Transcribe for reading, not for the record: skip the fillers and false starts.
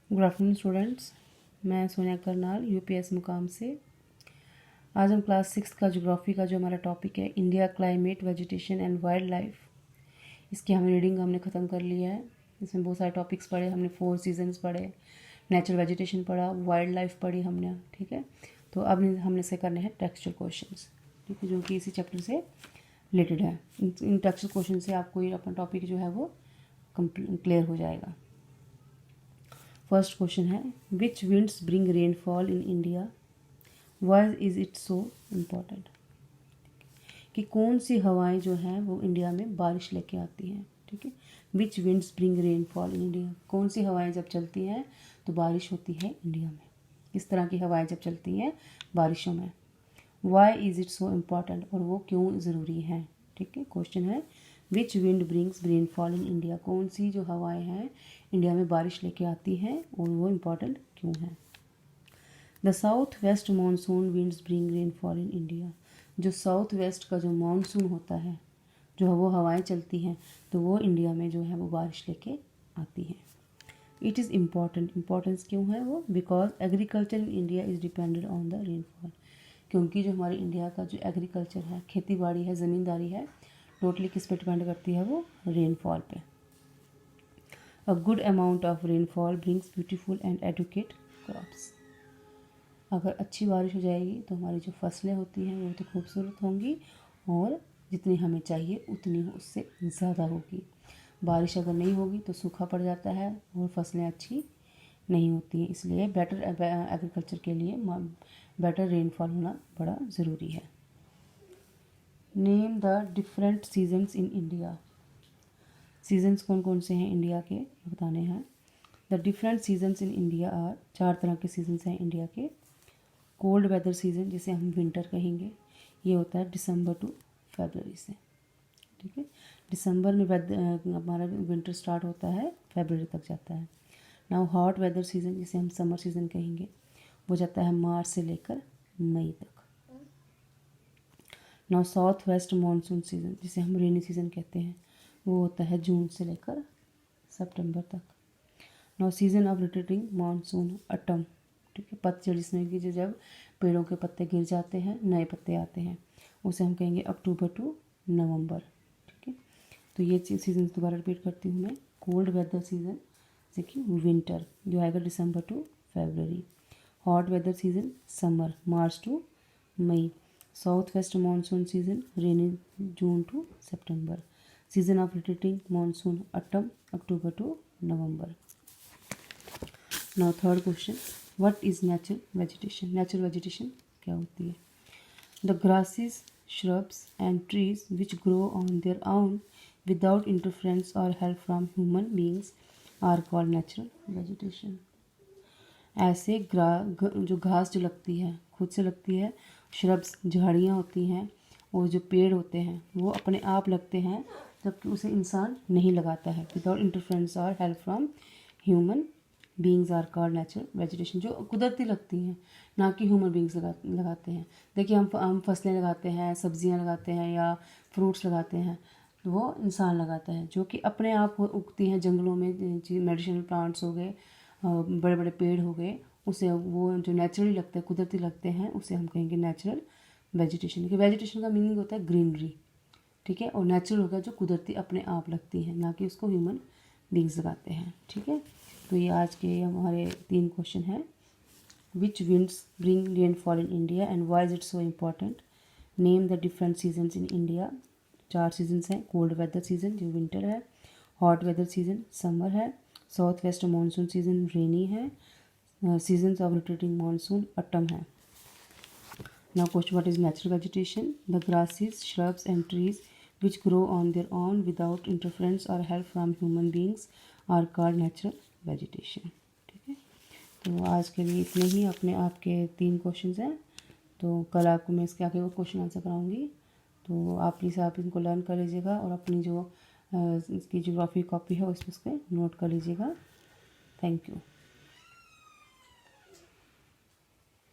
Good afternoon students, मैं Sonia Karnal UPS मुकाम से। आज हम क्लास 6 का ज्योग्राफी का जो हमारा टॉपिक है India climate vegetation and wild life, इसकी हमें रीडिंग हमने ख़त्म कर लिया है। इसमें बहुत सारे टॉपिक्स पढ़े हमने, 4 सीजन्स पढ़े, नेचुरल वेजिटेशन पढ़ा, वाइल्ड लाइफ पढ़ी हमने। ठीक है, तो अब हमने से करने हैं टेक्सचुअल क्वेश्चंस, ठीक है, जो कि इसी चैप्टर से रिलेटेड है। इन टेक्सचुअल क्वेश्चन से आपको ये अपना टॉपिक जो है वो क्लियर हो जाएगा। फर्स्ट क्वेश्चन है, which winds bring rainfall in India, why is it so important. कि कौन सी हवाएं जो हैं वो इंडिया में बारिश लेके आती हैं। ठीक है, which winds bring rainfall in India, कौन सी हवाएं जब चलती हैं तो बारिश होती है इंडिया में। किस तरह की हवाएं जब चलती हैं बारिशों में। Why is it so important, और वो क्यों ज़रूरी है। ठीक है, क्वेश्चन है which wind brings rainfall in India, कौन सी जो हवाएं हैं इंडिया में बारिश लेके आती हैं और वो इम्पॉर्टेंट क्यों है। The south west monsoon winds bring rainfall in India, जो साउथ वेस्ट का जो मानसून होता है, जो वो हवाएं चलती हैं तो वो इंडिया में जो है वो बारिश लेके आती हैं। इट इज़ इम्पॉर्टेंट, इम्पॉर्टेंस क्यों है वो, because agriculture in India is depended on the rainfall, क्योंकि जो हमारे इंडिया का जो एग्रीकल्चर है, खेती बाड़ी है, ज़मींदारी है, टोटली किस पे डिपेंड करती है वो, रेनफॉल पे। A good amount of rainfall brings beautiful and adequate crops, अगर अच्छी बारिश हो जाएगी तो हमारी जो फसलें होती हैं वो तो खूबसूरत होंगी और जितनी हमें चाहिए उतनी उससे ज़्यादा होगी। बारिश अगर नहीं होगी तो सूखा पड़ जाता है और फसलें अच्छी नहीं होती हैं, इसलिए बेटर एग्रीकल्चर के लिए बेटर रेनफॉल होना बड़ा ज़रूरी है। Name the different seasons in India, seasons कौन कौन से हैं इंडिया के बताने हैं। The different seasons in India are, 4 तरह के सीजन्स हैं इंडिया के। कोल्ड वेदर सीजन, जिसे हम विंटर कहेंगे, ये होता है दिसंबर टू फरवरी से। ठीक है, दिसंबर में हमारा विंटर स्टार्ट होता है, फरवरी तक जाता है। नाउ हॉट वेदर सीजन, जिसे हम समर सीजन कहेंगे, वो जाता है मार्च से लेकर मई तक। Now south west monsoon season, जिसे हम रेनी सीजन कहते हैं, वो होता है जून से लेकर सितंबर तक। Now season of returning monsoon autumn, ठीक है, पतझड़, जिसमें कि जब पेड़ों के पत्ते गिर जाते हैं, नए पत्ते आते हैं, उसे हम कहेंगे अक्टूबर टू नवंबर। ठीक है, तो ये सीजन दोबारा रिपीट करती हूँ मैं। कोल्ड वेदर सीजन जैसे कि विंटर, जो आएगा December to February. Hot weather season summer, March to May. South west monsoon season rainy, June to September. Season of returning monsoon autumn, October to November. Now third question, what is natural vegetation, natural vegetation क्या होती है। The grasses, shrubs and trees which grow on their own without interference or help from human beings are called natural vegetation। ऐसे जो घास जो लगती है, खुद से लगती है, श्रब्स झाड़ियाँ होती हैं, और जो पेड़ होते हैं वो अपने आप लगते हैं, जबकि उसे इंसान नहीं लगाता है। विदाउट इंटरफेरेंस और help from human beings are called natural vegetation, जो कुदरती लगती हैं, ना कि ह्यूमन बींग्स लगाते हैं। देखिए, हम फसलें लगाते हैं, सब्जियां लगाते हैं या फ्रूट्स लगाते हैं, तो वो इंसान लगाता है, जो कि अपने आप उगती हैं जंगलों में। मेडिसिनल प्लांट्स हो गए, बड़े बड़े पेड़ हो गए, उसे वो जो नेचुरली लगते हैं, कुदरती लगते हैं, उसे हम कहेंगे नेचुरल वेजिटेशन। कि वेजिटेशन का मीनिंग होता है ग्रीनरी, ठीक है, और नेचुरल होगा जो कुदरती अपने आप लगती है, ना कि उसको ह्यूमन बींग्स लगाते हैं। ठीक है, तो ये आज के हमारे 3 क्वेश्चन हैं। Which winds bring rainfall in India and why is it so important. Name the different seasons in India, 4 seasons हैं। कोल्ड वेदर सीजन जो विंटर है, हॉट वेदर सीजन समर है, south west monsoon season rainy है, seasons of rotating monsoon autumn है। Now question, what is natural vegetation? The grasses, shrubs and trees which grow on their own without interference or help from human beings are called natural vegetation। ठीक है, तो आज के लिए इतने ही। अपने आपके 3 क्वेश्चंस हैं, तो कल आपको मैं इसके आगे वो क्वेश्चन आंसर कराऊंगी, तो आप प्लीज़ आप इनको लर्न कर लीजिएगा और अपनी जो इसकी ज्योग्राफी कॉपी है उसमें उसके नोट कर लीजिएगा। Thank you.